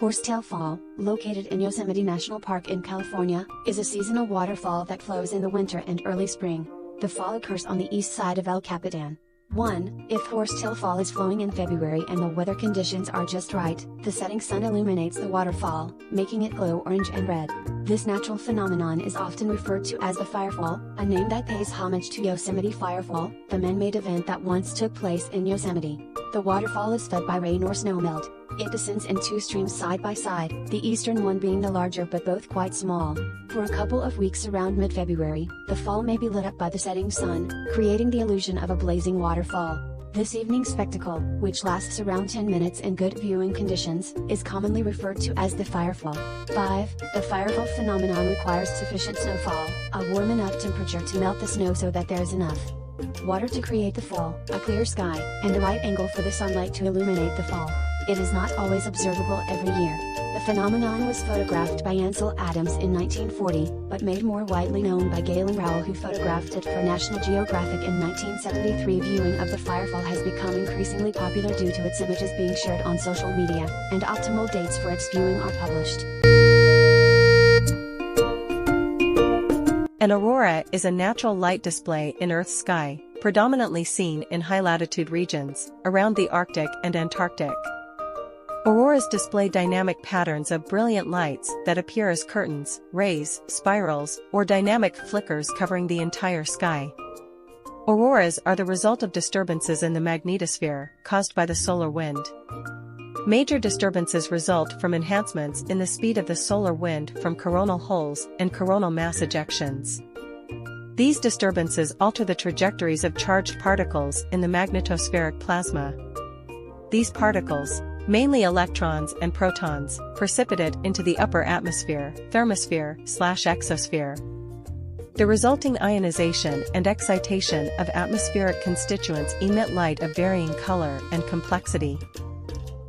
Horsetail Fall, located in Yosemite National Park in California, is a seasonal waterfall that flows in the winter and early spring. The fall occurs on the east side of El Capitan. 1. If Horsetail Fall is flowing in February and the weather conditions are just right, the setting sun illuminates the waterfall, making it glow orange and red. This natural phenomenon is often referred to as the Firefall, a name that pays homage to Yosemite Firefall, the man-made event that once took place in Yosemite. The waterfall is fed by rain or snowmelt. It descends in two streams side by side, the eastern one being the larger but both quite small. For a couple of weeks around mid-February, the fall may be lit up by the setting sun, creating the illusion of a blazing waterfall. This evening spectacle, which lasts around 10 minutes in good viewing conditions, is commonly referred to as the Firefall. 5. The Firefall phenomenon requires sufficient snowfall, a warm enough temperature to melt the snow so that there is enough water to create the fall, a clear sky, and the right angle for the sunlight to illuminate the fall. It is not always observable every year. The phenomenon was photographed by Ansel Adams in 1940, but made more widely known by Galen Rowell, who photographed it for National Geographic in 1973. Viewing of the Firefall has become increasingly popular due to its images being shared on social media, and optimal dates for its viewing are published. An aurora is a natural light display in Earth's sky, predominantly seen in high-latitude regions, around the Arctic and Antarctic. Auroras display dynamic patterns of brilliant lights that appear as curtains, rays, spirals, or dynamic flickers covering the entire sky. Auroras are the result of disturbances in the magnetosphere, caused by the solar wind. Major disturbances result from enhancements in the speed of the solar wind from coronal holes and coronal mass ejections. These disturbances alter the trajectories of charged particles in the magnetospheric plasma. These particles, mainly electrons and protons, precipitate into the upper atmosphere, thermosphere/exosphere. The resulting ionization and excitation of atmospheric constituents emit light of varying color and complexity.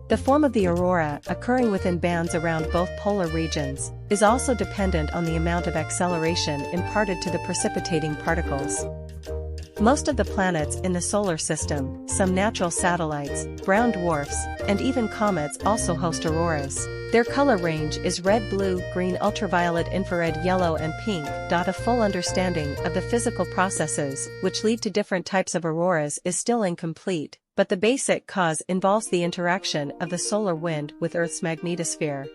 The form of the aurora, occurring within bands around both polar regions, is also dependent on the amount of acceleration imparted to the precipitating particles. Most of the planets in the solar system, some natural satellites, brown dwarfs, and even comets also host auroras. Their color range is red, blue, green, ultraviolet, infrared, yellow, and pink. A full understanding of the physical processes which lead to different types of auroras is still incomplete, but the basic cause involves the interaction of the solar wind with Earth's magnetosphere.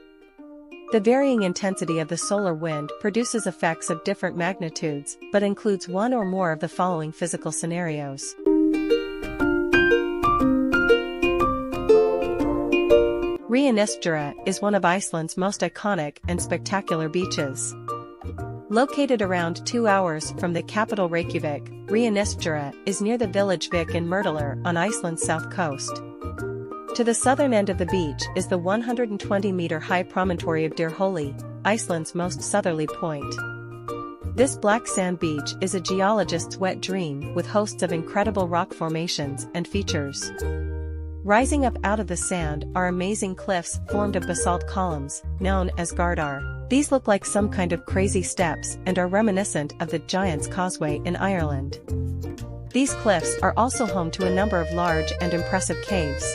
The varying intensity of the solar wind produces effects of different magnitudes, but includes one or more of the following physical scenarios. Resnuisfigara is one of Iceland's most iconic and spectacular beaches. Located around 2 hours from the capital Reykjavik, Resnuisfigara is near the village Vik in Myrtler on Iceland's south coast. To the southern end of the beach is the 120-meter-high promontory of Dyrhólaey, Iceland's most southerly point. This black sand beach is a geologist's wet dream with hosts of incredible rock formations and features. Rising up out of the sand are amazing cliffs formed of basalt columns, known as gardar. These look like some kind of crazy steps and are reminiscent of the Giant's Causeway in Ireland. These cliffs are also home to a number of large and impressive caves.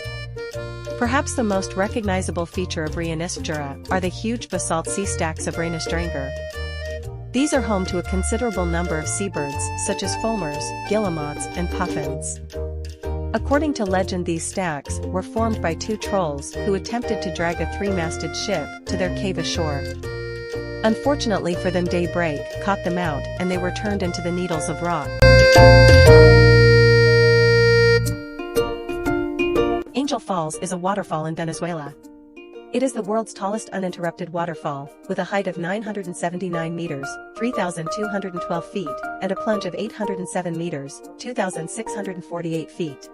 Perhaps the most recognizable feature of Resnuisfigara are the huge basalt sea stacks of Resnuisfigara. These are home to a considerable number of seabirds such as fulmars, guillemots, and puffins. According to legend, these stacks were formed by two trolls who attempted to drag a three-masted ship to their cave ashore. Unfortunately for them, daybreak caught them out and they were turned into the needles of rock. Angel Falls is a waterfall in Venezuela. It is the world's tallest uninterrupted waterfall, with a height of 979 meters, 3,212 feet, and a plunge of 807 meters, 2,648 feet.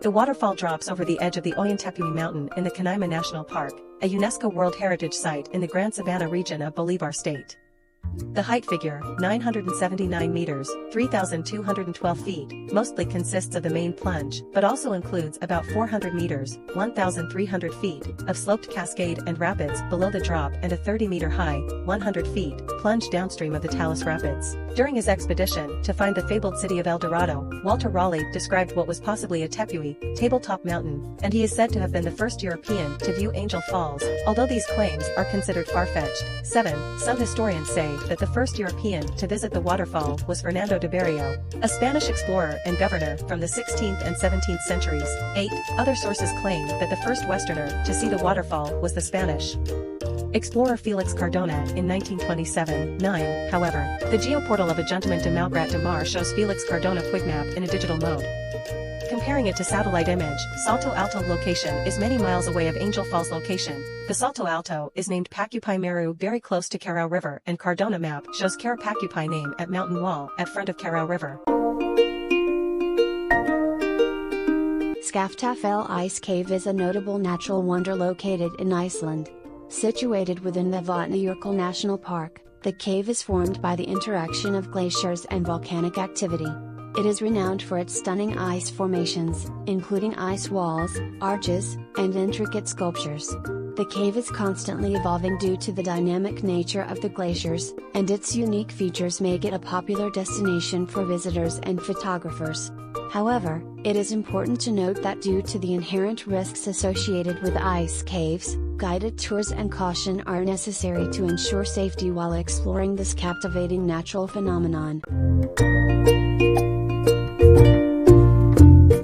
The waterfall drops over the edge of the Ollantaytambo Mountain in the Canaima National Park, a UNESCO World Heritage Site in the Grand Savannah region of Bolívar State. The height figure, 979 meters, 3,212 feet, mostly consists of the main plunge, but also includes about 400 meters, 1,300 feet, of sloped cascade and rapids below the drop and a 30-meter high, 100 feet, plunge downstream of the Talus Rapids. During his expedition to find the fabled city of El Dorado, Walter Raleigh described what was possibly a tepuy, tabletop mountain, and he is said to have been the first European to view Angel Falls, although these claims are considered far-fetched. 7. Some historians say that the first European to visit the waterfall was Fernando de Berrio, a Spanish explorer and governor from the 16th and 17th centuries. 8. Other sources claim that the first Westerner to see the waterfall was the Spanish explorer Felix Cardona in 1927. 9. However, the geoportal of Ajuntamento de Malgrat de Mar shows Felix Cardona Puig map in a digital mode. Comparing it to satellite image, Salto Alto location is many miles away of Angel Falls location. The Salto Alto is named Pacupi Meru very close to Carao River, and Cardona map shows Carapacupi name at mountain wall at front of Carao River. Skaftafell Ice Cave is a notable natural wonder located in Iceland. Situated within the Vatnajökull National Park, the cave is formed by the interaction of glaciers and volcanic activity. It is renowned for its stunning ice formations, including ice walls, arches, and intricate sculptures. The cave is constantly evolving due to the dynamic nature of the glaciers, and its unique features make it a popular destination for visitors and photographers. However, it is important to note that due to the inherent risks associated with ice caves, guided tours and caution are necessary to ensure safety while exploring this captivating natural phenomenon.